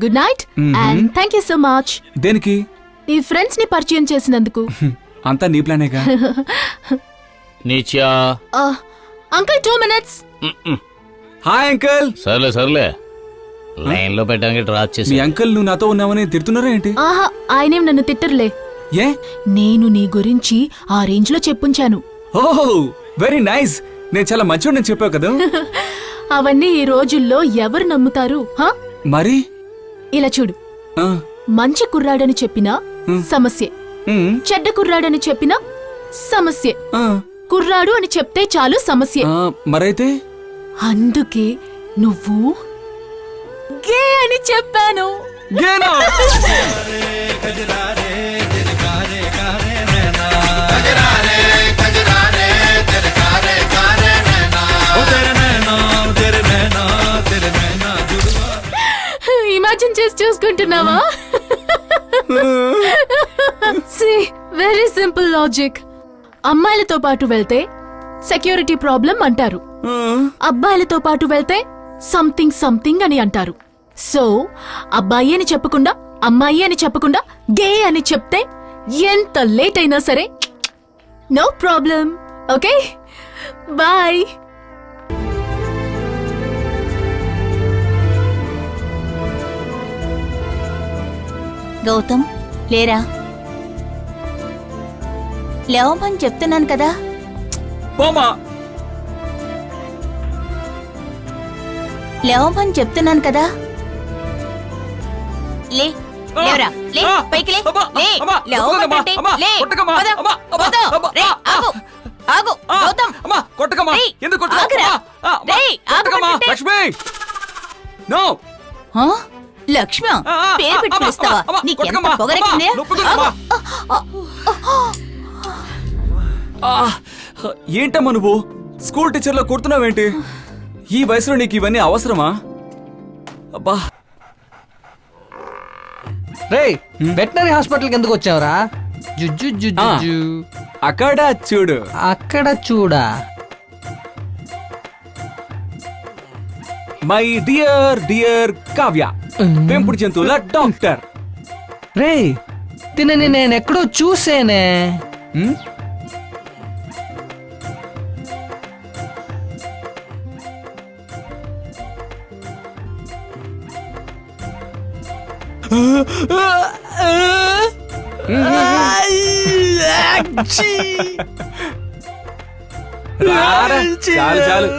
Good night and thank you so much. దేనికి? ఈ friends ని పరిచయం చేసినందుకు. అంతా నీ ప్లానేగా. నీచా అంకుల్ 2 minutes. Hi uncle. సర్లే సర్లే, లైన్ లో పెట్టడానికి డ్రాప్ మీ చేసి. అంకుల్ నువ్వు నాతో ఉన్నావని తిడుతున్నారా ఏంటి? ఆహా, ఆయనేం నన్ను తిట్టరులే. ఏ? నేను నీ గురించి ఆ రేంజ్ లో చెప్పుంచాను. ఓహ్ వెరీ నైస్. నేను చాలా మంచివాడిని చెప్పావు కదా. అవన్నీ ఈ రోజుల్లో ఎవరు నమ్ముతారు? హా? మరి ఇలా చూడు, ఆ, మంచి కుర్రాడని చెప్పినా సమస్యే, ఉమ్, చెడ్డ కుర్రాడని చెప్పినా సమస్యే, ఆ, కుర్రాడు అని చెప్తే చాలు సమస్యే. ఆ, మరైతే అందుకే నువ్వు గే అని చెప్పాను. గేనా? ఇమాజిన్ చేసి చూసుకుంటున్నావా? Very simple logic. అమ్మాయిలతో పాటు వెళ్తే సెక్యూరిటీ ప్రాబ్లం అంటారు, అబ్బాయిలతో పాటు వెళ్తే సంథింగ్ సంథింగ్ అని అంటారు. సో అబ్బాయి అని చెప్పకుండా అమ్మాయి అని చెప్పకుండా గే అని చెప్తే ఎంత లేట్ అయినా సరే no problem. Okay, bye. Gautam లేరా? లేవమని చెప్తున్నాను కదా. పోమా. లేవమని చెప్తున్నాను కదా. లే, లేవరా, లే, పైకి లే, లే, లేవమంటుంటే, లే, పద, పద, రే, ఆగు, ఆగు, గౌతమ్, రేయ్, ఆగురా, రేయ్, ఆగమంటుంటే. లక్ష్మి నో. ఆ? లక్ష్మ పేరు పెట్టి పిలుస్తావా? నీకెంత పొగరెక్కిందే? ఏంటమ్మా నువ్వు స్కూల్ టీచర్ లో కొడుతున్నావేంటి? ఈ వయసులో నీకు ఇవన్నీ అవసరమా? అబ్బా. రేయ్, వెటనరీ హాస్పిటల్కి ఎందుకు వచ్చావురా? జుజ్జు జుజ్జు. అక్కడ చూడు. అక్కడ చూడా? మై డియర్ డియర్ కావ్య, పెంపుడు జంతువుల డాక్టర్. రేయ్, తినని నేను ఎక్కడో చూసేనే. హ్మ్? రారా, చాలు చాలు.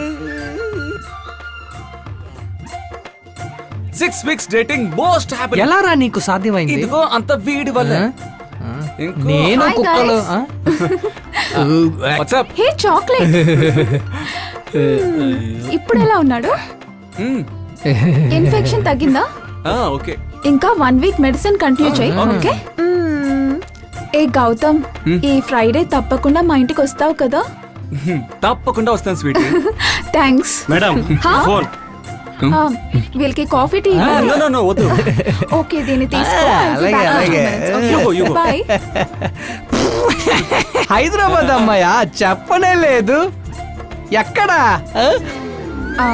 6 weeks డేటింగ్ మోస్ట్ హ్యాపీ. ఎలారా నీకు సాధ్యమైంది? ఇదిగో అంత వీడి వల్ల. నేను Hi, కుక్కలు. వాట్సాప్. హే చాక్లెట్. ఇప్పుడు ఎలా ఉన్నాడు? ఇన్ఫెక్షన్ తగ్గిందా? ఓకే. ఇంకా 1 week మెడిసిన్ కంటిన్యూ చేయి. ఓకే. ఏ గౌతమ్, ఈ ఫ్రైడే తప్పకుండా మా ఇంటికి వస్తావు కదా? తప్పకుండా వస్తాను స్వీట్. థ్యాంక్స్. Madam phone. వీళ్ళకి కాఫీ టీ. నో వద్దు. ఓకే, దీన్ని తీసుకో. అలాగే, అలాగే. You go. బాయ్. హైదరాబాద్ అమ్మాయా? చెప్పనే లేదు. ఎక్కడా? ఆ